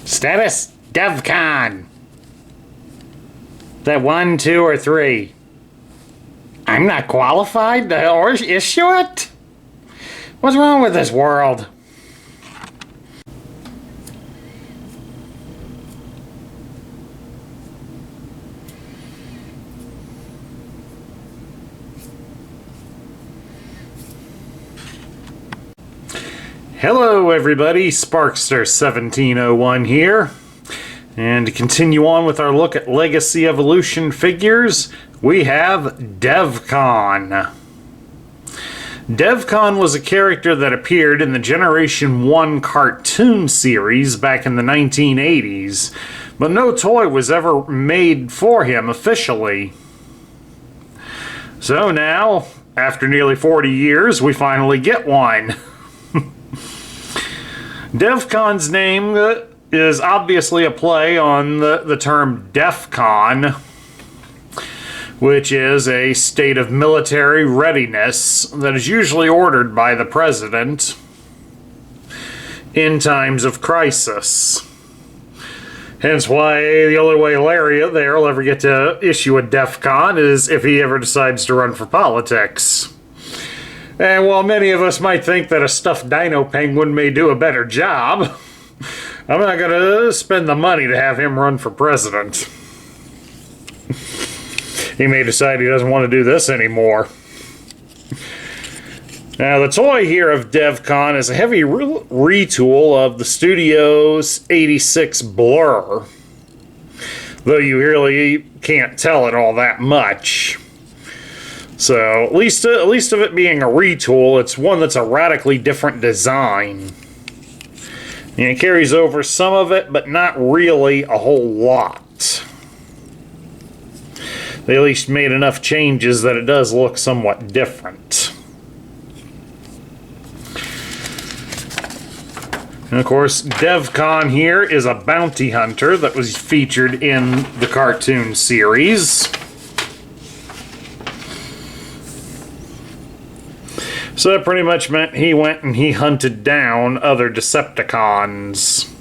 Status Devcon. That 1, 2, or 3? I'm not qualified to issue it? What's wrong with this world? Hello everybody, Sparkster1701 here. And to continue on with our look at Legacy Evolution figures, we have Devcon. Devcon was a character that appeared in the Generation 1 cartoon series back in the 1980s, but no toy was ever made for him officially. So now, after nearly 40 years, we finally get one. Devcon's name is obviously a play on the term Devcon, which is a state of military readiness that is usually ordered by the president in times of crisis. Hence why the only way Larry there will ever get to issue a Devcon is if he ever decides to run for politics. And while many of us might think that a stuffed dino penguin may do a better job, I'm not going to spend the money to have him run for president. He may decide he doesn't want to do this anymore. Now, the toy here of Devcon is a heavy retool of the Studio's 86 Blur, though you really can't tell it all that much. So, at least of it being a retool, it's one that's a radically different design. And it carries over some of it, but not really a whole lot. They at least made enough changes that it does look somewhat different. And of course, Devcon here is a bounty hunter that was featured in the cartoon series. So that pretty much meant he went and he hunted down other Decepticons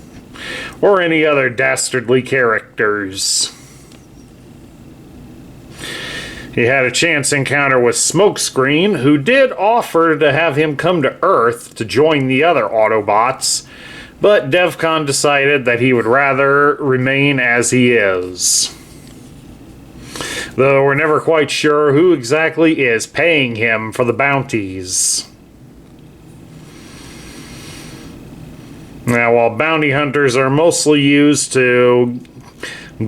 or any other dastardly characters. He had a chance encounter with Smokescreen, who did offer to have him come to Earth to join the other Autobots, but Devcon decided that he would rather remain as he is. Though we're never quite sure who exactly is paying him for the bounties. Now, while bounty hunters are mostly used to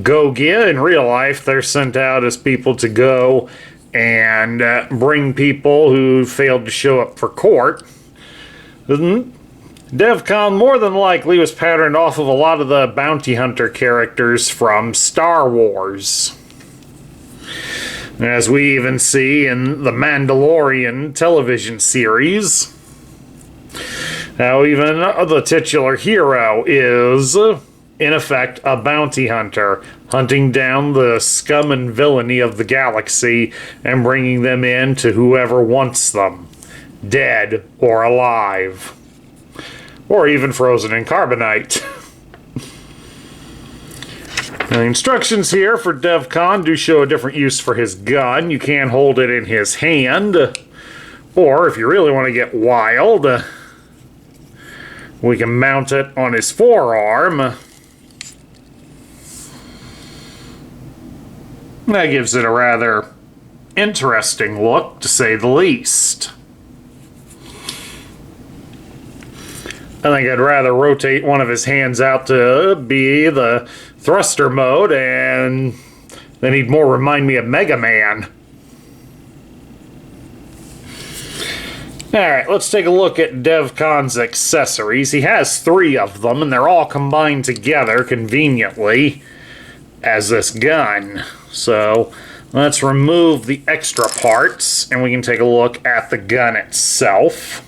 go-get, in real life they're sent out as people to go and bring people who failed to show up for court. Devcon more than likely was patterned off of a lot of the bounty hunter characters from Star Wars, as we even see in the Mandalorian television series. Now, even the titular hero is, in effect, a bounty hunter, hunting down the scum and villainy of the galaxy and bringing them in to whoever wants them, dead or alive, or even frozen in carbonite. The instructions here for Devcon do show a different use for his gun. You can hold it in his hand, or if you really want to get wild, we can mount it on his forearm. That gives it a rather interesting look, to say the least. I think I'd rather rotate one of his hands out to be the thruster mode, and then he'd more remind me of Mega Man. Alright, let's take a look at Devcon's accessories. He has 3 of them, and they're all combined together conveniently as this gun. So let's remove the extra parts, and we can take a look at the gun itself.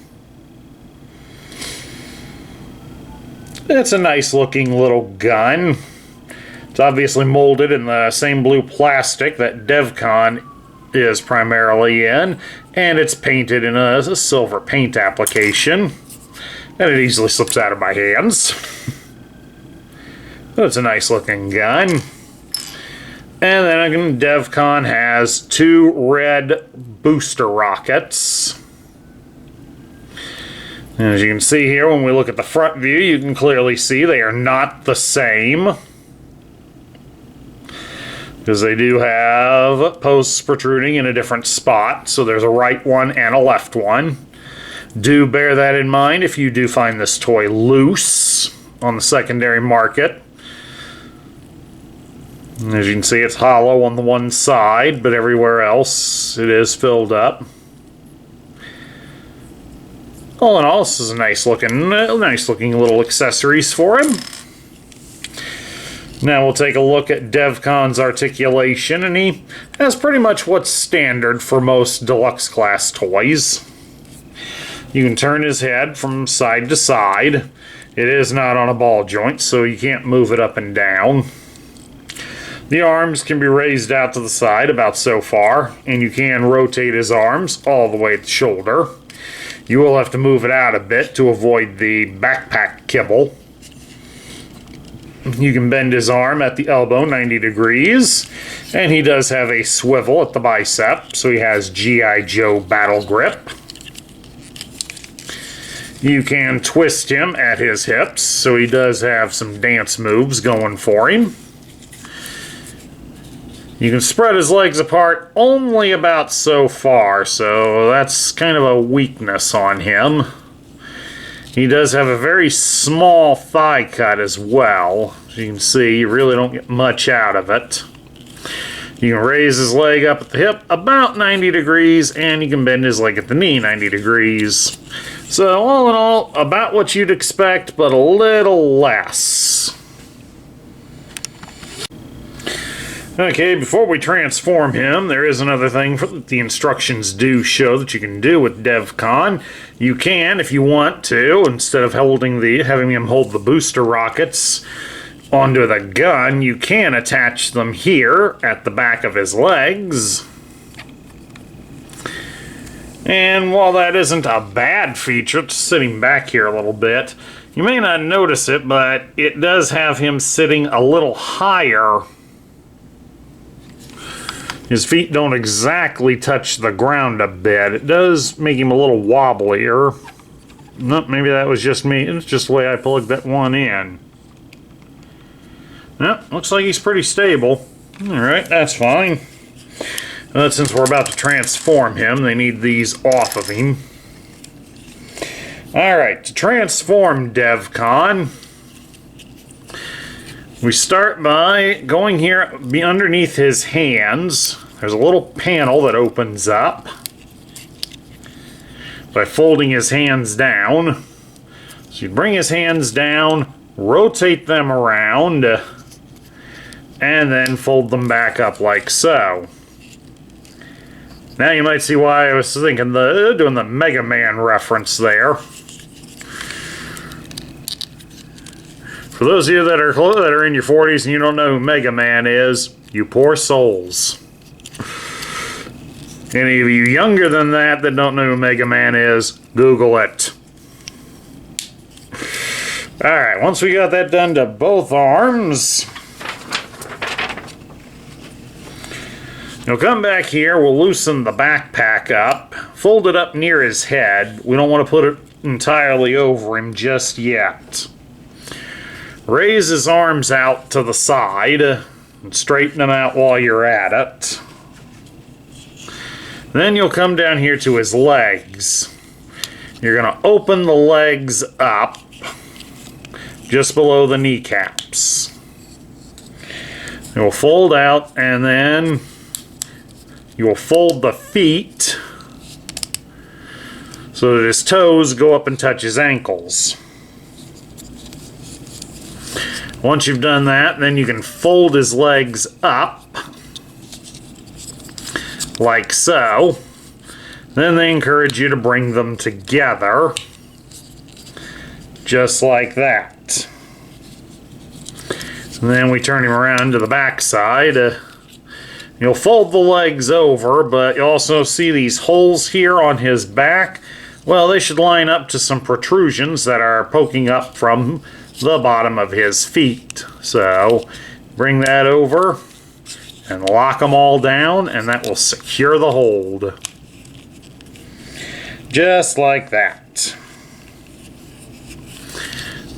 It's a nice looking little gun. It's obviously molded in the same blue plastic that Devcon is primarily in, and it's painted in a silver paint application. And it easily slips out of my hands. But it's a nice looking gun. And then again, Devcon has 2 red booster rockets. And as you can see here, when we look at the front view, you can clearly see they are not the same. Because they do have posts protruding in a different spot. So there's a right one and a left one. Do bear that in mind if you do find this toy loose on the secondary market. And as you can see, it's hollow on the one side, but everywhere else it is filled up. All in all, this is a nice looking little accessories for him. Now we'll take a look at Devcon's articulation, and he has pretty much what's standard for most deluxe class toys. You can turn his head from side to side. It is not on a ball joint, so you can't move it up and down. The arms can be raised out to the side about so far, and you can rotate his arms all the way at the shoulder. You will have to move it out a bit to avoid the backpack kibble. You can bend his arm at the elbow 90 degrees, and he does have a swivel at the bicep, so he has G.I. Joe battle grip. You can twist him at his hips, so he does have some dance moves going for him. You can spread his legs apart only about so far, so that's kind of a weakness on him. He does have a very small thigh cut as well. As you can see, you really don't get much out of it. You can raise his leg up at the hip about 90 degrees, and you can bend his leg at the knee 90 degrees. So all in all, about what you'd expect, but a little less. Okay, before we transform him, there is another thing that the instructions do show that you can do with Devcon. You can, if you want to, instead of having him hold the booster rockets onto the gun, you can attach them here at the back of his legs. And while that isn't a bad feature, just sitting back here a little bit, you may not notice it, but it does have him sitting a little higher. His feet don't exactly touch the ground a bit. It does make him a little wobblier. No, maybe that was just me. It's just the way I plugged that one in. No, looks like he's pretty stable. Alright, that's fine. But since we're about to transform him, they need these off of him. Alright, to transform Devcon, we start by going here underneath his hands. There's a little panel that opens up by folding his hands down. So you bring his hands down, rotate them around, and then fold them back up like so. Now you might see why I was thinking doing the Mega Man reference there. For those of you that are in your 40s and you don't know who Mega Man is, you poor souls. Any of you younger than that don't know who Mega Man is, Google it. Alright, once we got that done to both arms, you'll come back here, we'll loosen the backpack up, fold it up near his head. We don't want to put it entirely over him just yet. Raise his arms out to the side and straighten them out while you're at it. Then you'll come down here to his legs. You're going to open the legs up just below the kneecaps. It will fold out, and then you will fold the feet so that his toes go up and touch his ankles. Once you've done that, then you can fold his legs up like so. Then they encourage you to bring them together just like that. And then we turn him around to the back side. You'll fold the legs over, but you also see these holes here on his back. Well, they should line up to some protrusions that are poking up from the bottom of his feet. So bring that over and lock them all down, and that will secure the hold. Just like that.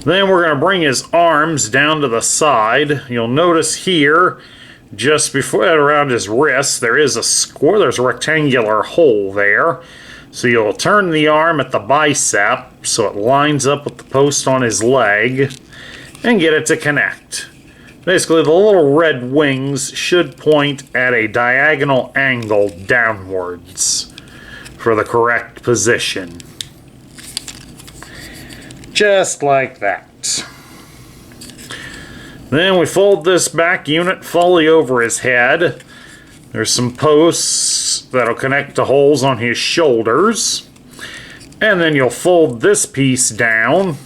Then we're going to bring his arms down to the side. You'll notice here, just before around his wrist, there's a rectangular hole there. So you'll turn the arm at the bicep so it lines up with the post on his leg and get it to connect. Basically, the little red wings should point at a diagonal angle downwards for the correct position. Just like that. Then we fold this back unit fully over his head. There's some posts that'll connect to holes on his shoulders. And then you'll fold this piece down,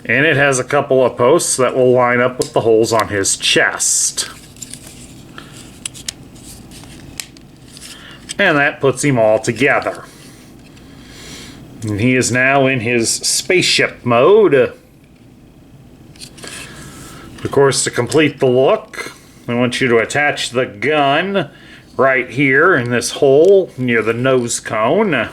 and it has a couple of posts that will line up with the holes on his chest. And that puts him all together. And he is now in his spaceship mode. Of course, to complete the look, I want you to attach the gun right here in this hole near the nose cone. And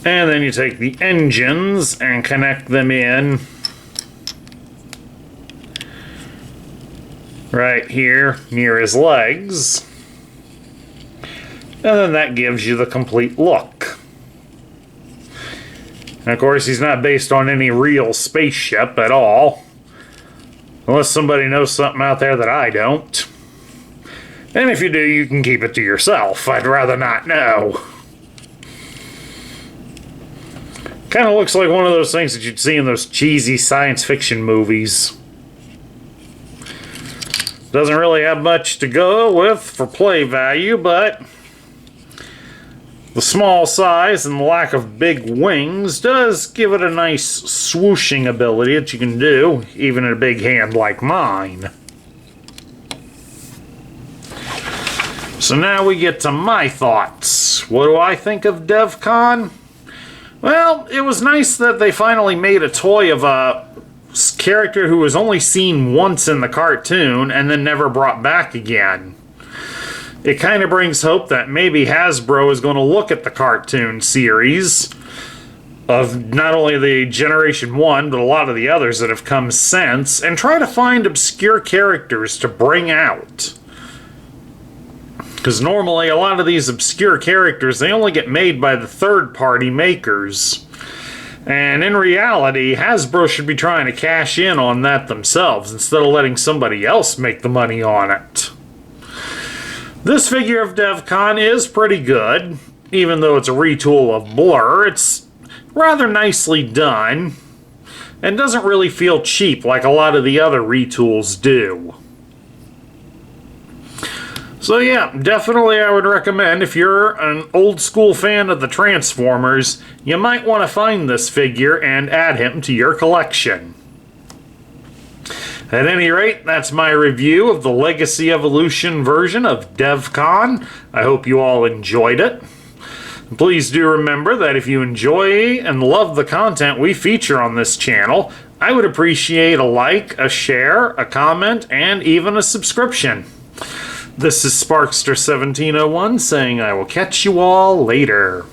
then you take the engines and connect them in right here near his legs. And then that gives you the complete look. And of course, he's not based on any real spaceship at all. Unless somebody knows something out there that I don't. And if you do, you can keep it to yourself. I'd rather not know. Kind of looks like one of those things that you'd see in those cheesy science fiction movies. Doesn't really have much to go with for play value, but the small size and the lack of big wings does give it a nice swooshing ability that you can do, even in a big hand like mine. So now we get to my thoughts. What do I think of Devcon? Well, it was nice that they finally made a toy of a character who was only seen once in the cartoon and then never brought back again. It kind of brings hope that maybe Hasbro is going to look at the cartoon series of not only the Generation 1, but a lot of the others that have come since, and try to find obscure characters to bring out. Because normally a lot of these obscure characters, they only get made by the third-party makers. And in reality, Hasbro should be trying to cash in on that themselves instead of letting somebody else make the money on it. This figure of Devcon is pretty good, even though it's a retool of Blur. It's rather nicely done, and doesn't really feel cheap like a lot of the other retools do. So yeah, definitely I would recommend, if you're an old school fan of the Transformers, you might want to find this figure and add him to your collection. At any rate, that's my review of the Legacy Evolution version of Devcon. I hope you all enjoyed it. Please do remember that if you enjoy and love the content we feature on this channel, I would appreciate a like, a share, a comment, and even a subscription. This is Sparkster1701 saying I will catch you all later.